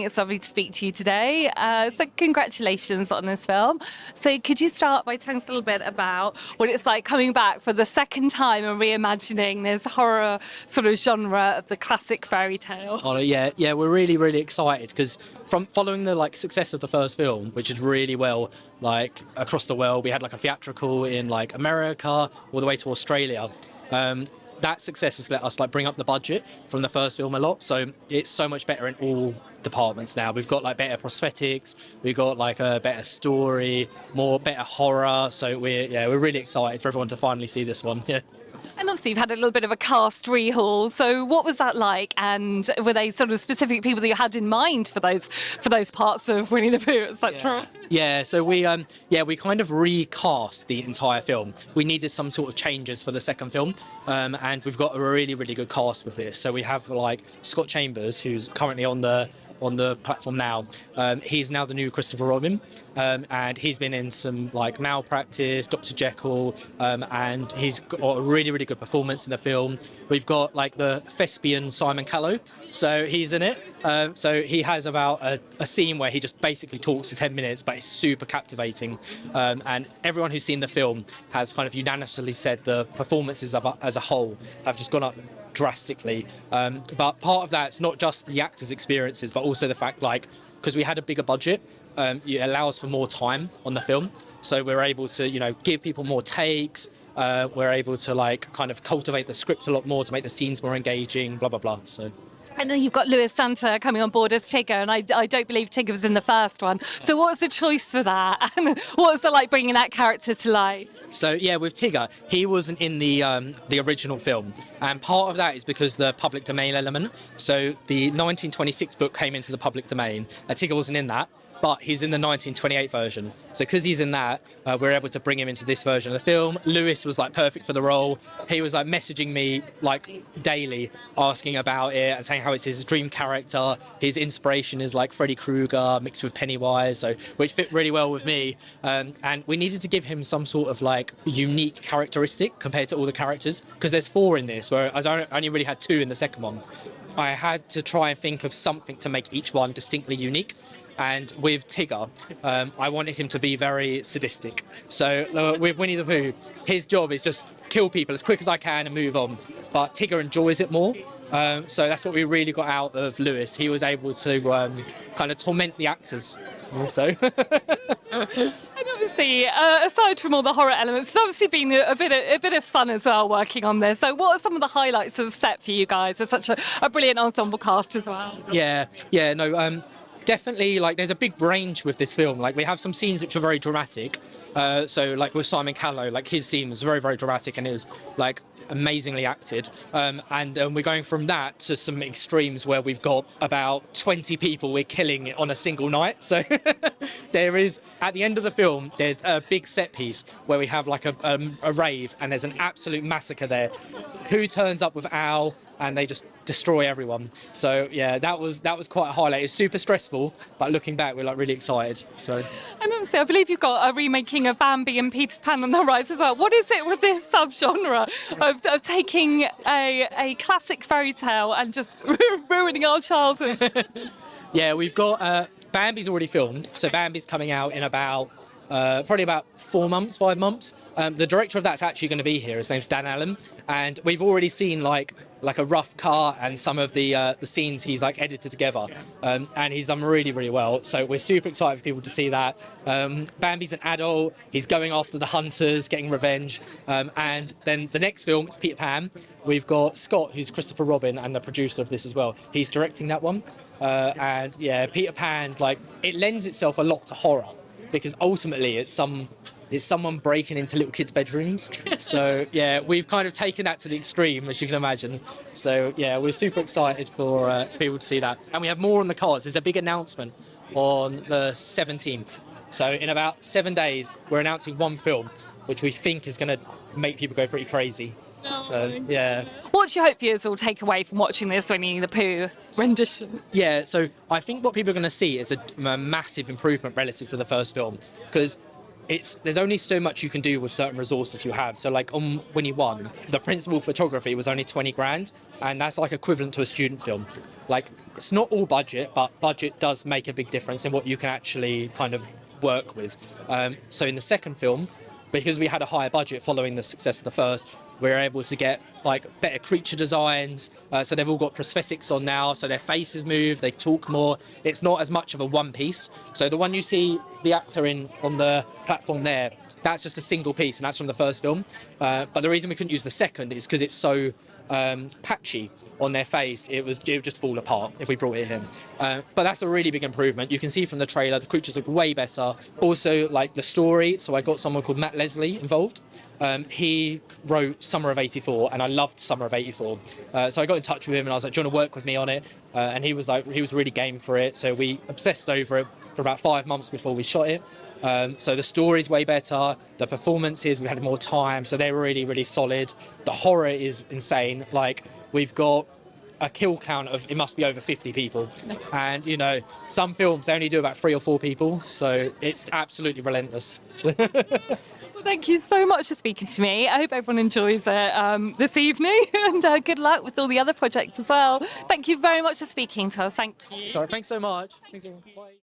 It's lovely to speak to you today. So congratulations on this film. So could you start by telling us a little bit about what it's like coming back for the second time and reimagining this horror sort of genre of the classic fairy tale? Oh yeah, we're really excited because from following the success of the first film, which did really well across the world, we had a theatrical in America all the way to Australia. That success has let us bring up the budget from the first film a lot, so it's so much better in all departments now. We've got better prosthetics, we've got a better story, better horror. So we're really excited for everyone to finally see this one. Yeah. And obviously you've had a little bit of a cast rehaul. So what was that like? And were they sort of specific people that you had in mind for those parts of Winnie the Pooh, etc.? Yeah, so we kind of recast the entire film. We needed some sort of changes for the second film, and we've got a really good cast with this. So we have Scott Chambers, who's currently on the platform now. He's now the new Christopher Robin, and he's been in some Malpractice, Dr. Jekyll, and he's got a really good performance in the film. We've got the thespian Simon Callow, so he's in it. So he has about a scene where he just basically talks for 10 minutes, but it's super captivating. And everyone who's seen the film has kind of unanimously said the performances as a whole have just gone up drastically. But part of that, it's not just the actors' experiences, but also the fact because we had a bigger budget, it allows for more time on the film. So we're able to, give people more takes. We're able to kind of cultivate the script a lot more to make the scenes more engaging, blah, blah, blah. So. And then you've got Louis Santa coming on board as Tigger, and I don't believe Tigger was in the first one. So what was the choice for that? And what was it like bringing that character to life? So yeah, with Tigger, he wasn't in the original film, and part of that is because the public domain element. So the 1926 book came into the public domain, and Tigger wasn't in that, but he's in the 1928 version. So because he's in that, we're able to bring him into this version of the film. Lewis was perfect for the role. He was messaging me daily, asking about it and saying how it's his dream character. His inspiration is Freddy Krueger mixed with Pennywise, so which fit really well with me. And we needed to give him some sort of unique characteristic compared to all the characters, because there's 4 in this, whereas I only really had 2 in the second one. I had to try and think of something to make each one distinctly unique. And with Tigger, I wanted him to be very sadistic. So with Winnie the Pooh, his job is just kill people as quick as I can and move on. But Tigger enjoys it more. So that's what we really got out of Lewis. He was able to kind of torment the actors. So. And obviously, aside from all the horror elements, it's obviously been a bit of fun as well working on this. So what are some of the highlights of the set for you guys? There's such a brilliant ensemble cast as well. Definitely, there's a big range with this film. We have some scenes which are very dramatic. So with Simon Callow, his scene was very dramatic, and it was amazingly acted. And we're going from that to some extremes where we've got about 20 people we're killing on a single night. So there is, at the end of the film, there's a big set piece where we have a rave, and there's an absolute massacre there. Who turns up with Al? And they just destroy everyone. So yeah, that was quite a highlight. It's super stressful, but looking back, we're really excited. So. And obviously, I believe you've got a remaking of Bambi and Peter Pan on the rise as well. What is it with this subgenre of taking a classic fairy tale and just ruining our childhood? Yeah, we've got Bambi's already filmed, so Bambi's coming out in about. Probably about 4 months, 5 months. The director of that's actually going to be here. His name's Dan Allen, and we've already seen like a rough cut and some of the scenes he's edited together, and he's done really well. So we're super excited for people to see that. Bambi's an adult. He's going after the hunters, getting revenge, and then the next film is Peter Pan. We've got Scott, who's Christopher Robin and the producer of this as well. He's directing that one, and yeah, Peter Pan's it lends itself a lot to horror, because ultimately it's someone breaking into little kids' bedrooms. So yeah, we've kind of taken that to the extreme, as you can imagine. So yeah, we're super excited for people to see that. And we have more on the cards. There's a big announcement on the 17th. So in about 7 days, we're announcing one film, which we think is going to make people go pretty crazy. So yeah. What do you hope viewers will take away from watching this Winnie the Pooh rendition? Yeah, so I think what people are going to see is a massive improvement relative to the first film, because there's only so much you can do with certain resources you have. So like on Winnie 1, the principal photography was only 20 grand, and that's like equivalent to a student film. Like, it's not all budget, but budget does make a big difference in what you can actually kind of work with. So in the second film, because we had a higher budget following the success of the first, we were able to get like better creature designs. So they've all got prosthetics on now, so their faces move, they talk more. It's not as much of a one piece. So the one you see the actor in on the platform there, that's just a single piece, and that's from the first film. But the reason we couldn't use the second is because it's so patchy on their face, it would just fall apart if we brought it in. But that's a really big improvement. You can see from the trailer, the creatures look way better. Also, like the story, so I got someone called Matt Leslie involved. He wrote Summer of '84, and I loved Summer of '84. So I got in touch with him, and I was like, do you want to work with me on it? And he was really game for it. So we obsessed over it for about 5 months before we shot it. So the story's way better, the performances, we had more time, so they were really, really solid. The horror is insane. Like, we've got a kill count of, it must be over 50 people. And, you know, some films, they only do about 3 or 4 people, so it's absolutely relentless. Well, thank you so much for speaking to me. I hope everyone enjoys it this evening, and good luck with all the other projects as well. Thank you very much for speaking to us. Thank you. Sorry, thanks so much. Thanks, everyone. Bye.